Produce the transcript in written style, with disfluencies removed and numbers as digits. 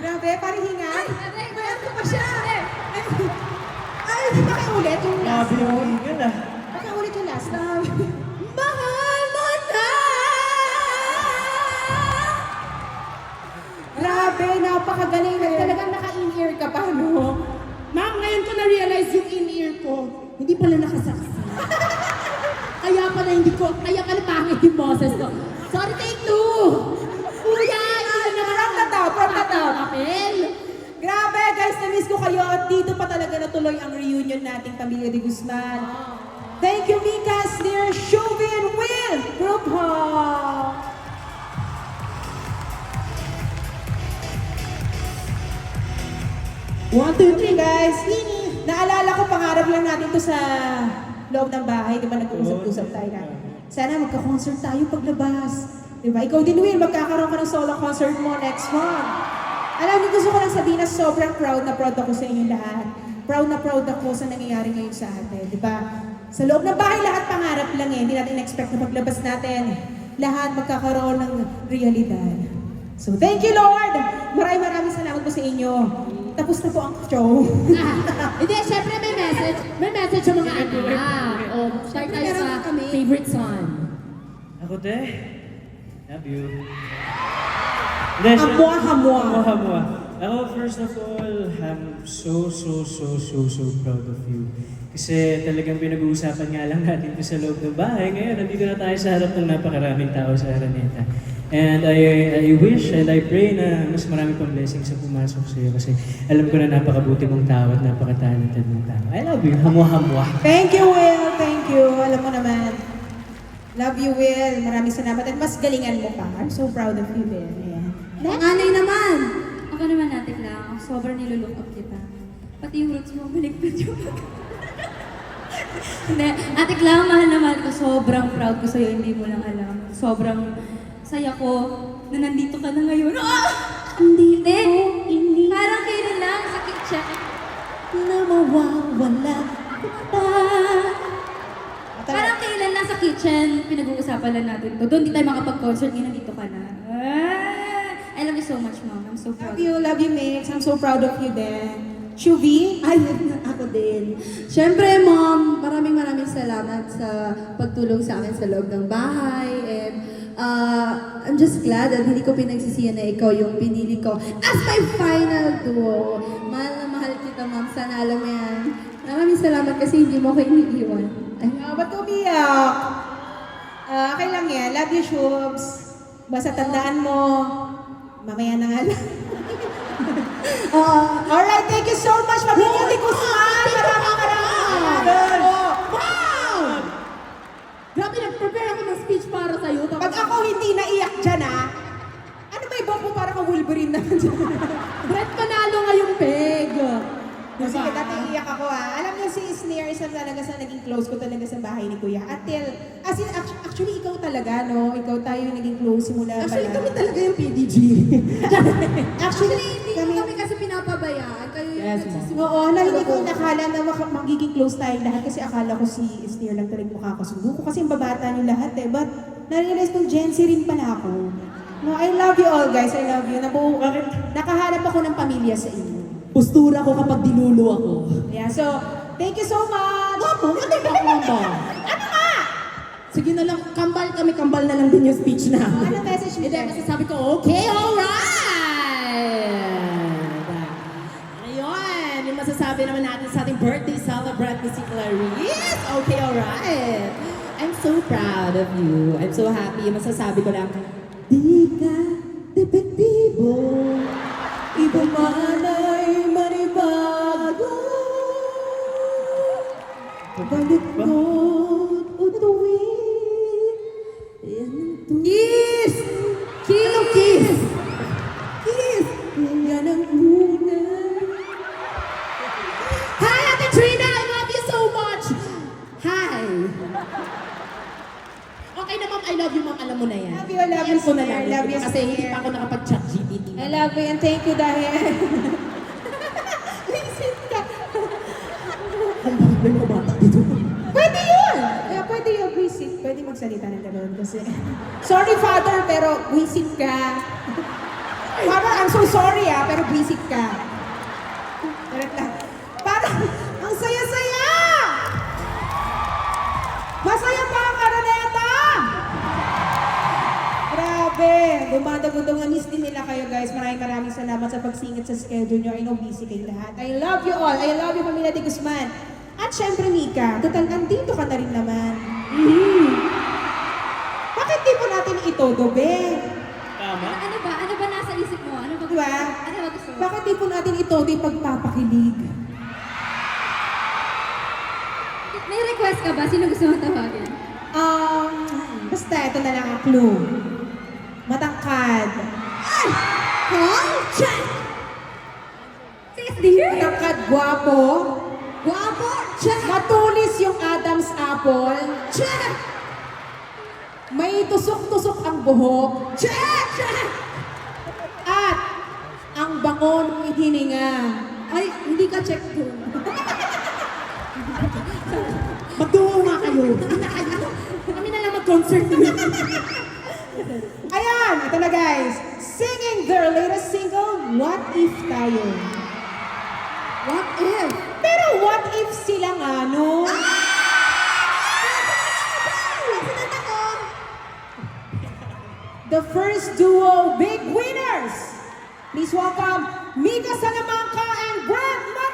Grabe, parang hingal. Ay, mayroon pa siya! Ay, hindi pa kayo ulit yung last Grabe yung mo. hingal ah. Baka ulit yung last mo. Mahal mo na! Grabe, napakagaling. Talagang naka-in-ear ka pa, no? Ma'am, ngayon ko na-realize yung in-ear ko. Hindi pala nakasaksi. Kaya pala pangit yung boses ko. Sorry, take two! Kuya, yun naman From the top, from the top. Apel! Grabe, guys, na-miss ko kayo at dito pa talaga natuloy ang reunion nating Pamilya de Guzman. Thank you, Mika, Sneer, Chauvin, Will, Group Hall. One, two, three, guys. Naalala ko, pangarap lang natin to sa loob ng bahay. Di ba nag-uusap-usap tayo na? Sana magka-concert tayo paglabas. Di ba? Ikaw din, Will, magkakaroon ka ng solo concert mo next month. Alam niyo, gusto ko lang sabihin na sobrang proud na proud ako sa inyo lahat. Proud na proud ako sa nangyayari ngayon sa atin. Di ba? Sa loob ng bahay, lahat pangarap lang eh. Hindi natin expect na paglabas natin, lahat magkakaroon ng realidad. So, thank you, Lord! Maraming salamat po sa inyo. Tapos na po ang show. Hindi, syempre may message. May message sa mga anak. O, start tayo sa favorite son. Ako te. Love you. Hindi, Hamwa-hamwa. Hamwa-hamwa. Ako, first of all, I'm so proud of you. Kasi talagang pinag-uusapan nga lang natin ito sa loob ng bahay. Ngayon, nandito na tayo sa harap ng napakaraming tao sa Araneta. And I wish and I pray na mas marami pang blessings sa pumasok sa iyo kasi alam ko na napakabuti mong tao at napaka-talented mong tao. I love you. Hamwa-hamwa. Thank you, Will. Thank you. Alam mo naman. Love you, Will. Maraming salamat. At mas galingan mo pa. I'm so proud of you, Will. Yeah. Anay naman! Ako naman natin lang, sobrang nilulook up kita. Pati yung roots mo, baliktad yung Hindi, Ate Clau, mahal na mahal ko. Sobrang proud ko sa'yo, hindi mo lang alam. Sobrang saya ko na nandito ka na ngayon. Ah! Hindi. Parang kailan lang sa kitchen. Na mawawala kita. Parang kailan lang sa kitchen, pinag-uusapan lang natin to. Doon di tayo makapag-concert, ngayon nandito ka na. I love you so much, Mom. I'm so proud. Love you, Mix. I'm so proud of you din. Shuvi? Ay, ako din. Siyempre, Mom, maraming salamat sa pagtulong sa amin sa loob ng bahay. And I'm just glad at hindi ko pinagsisiyan na ikaw yung pinili ko as my final duo. Mahal na mahal kita, Mom. Sana alam mo yan. Maraming salamat kasi hindi mo ako iniiwan. Ay, Ba't umiyak? Okay lang yan. Love you, Shubs. Basta tandaan mo, mamaya na nga lang. Alright, thank you so much, Pamilya de Guzman. Maraming salamat. wow! Grabe, nag-prepare ako ng speech para sa'yo. Pag ako hindi naiyak dyan, ano ba iba po para ka Wolverine naman dyan? Brett, panalo nga yung peg. Sige, dati iyak ako Alam niyo si Sneer, isa talaga sa naging close ko talaga sa bahay ni Kuya. Actually, ikaw talaga, no? Ikaw tayo yung naging close simula Actually, pala. kami talaga yung PDG. Actually, Hindi kami kasi pinapabayaan. Kayo yung Yes, nagsisimula. Oo, hindi ko nakala na magiging close tayong lahat kasi akala ko si Sneer lang talagang makakasundo ko kasi ang babata niyo lahat But, na-realize kong Gen Z rin pala ako. No, I love you all, guys. I love you. Nakahanap ako ng pamilya sa inyo. Postura ko kapag dinulo ako. Yeah, so, thank you so much! Ano ba? Ano nga? Sige na lang, kambal na lang din yung speech na. Ano message mo? Hindi, masasabi ko, okay, alright! Ayun, yung masasabi naman natin sa ating birthday celebrant ni si Clarice. Okay, alright. I'm so proud of you. I'm so happy. Yung masasabi ko lang, di ka depektibo. Iba man ay manibago. Balik ko utuwin. Kiss! Kiss! Kiss! Kiss! Yan ang una. Hi, Ate Trina! I love you so much! Hi! Okay na, Ma'am. I love you, Ma'am. Alam mo na yan. Love you, Alam ko na lang. love you, Kasi hindi Sneer. pa ako nakapag-chat GPT. I love you and thank you dahil... Visit ka! Ang bagay mo bata dito. Pwede yun! Kaya pwede yun, visit. Pwede magsalita ng gano'n kasi... Sorry, Father, pero visit ka. Parang, I'm so sorry pero basic ka. Correct lang. Parang, ang saya-saya! Masaya pa ang Araneta! Grabe! Dumadagundong na miss din nila kayo guys. Maraming salamat sa pagsingit sa schedule nyo. I know busy kayo lahat. I love you all. I love you, Pamilya de Guzman. At syempre, Mika, total andito ka na rin naman. Bakit di po natin ito, Dobe? Tama? Ano ba? Ano ba nasa isip mo? Ano ba? Diba? Ano ba gusto mo? Bakit di po natin ito di pagpapakilig? May request ka ba? Sino gusto mo tawagin? Basta ito na lang ang clue. Matangkad. Ay! Huh? Check! Sis, dear! Matangkad, gwapo. Gwapo? Check! Matulis yung Adam's apple. Check! May tusok-tusok ang buhok. Check! Check! At ang bango ng hininga. Ay, hindi ka check doon. Magduo nga kayo. Kami na lang mag-concert. Ayan, ito na guys. Singing Girl, latest single, What If tayo. What if? Pero what if sila nga, no? The first duo big winners. Please welcome Mika Salamanca and Brent Manalo.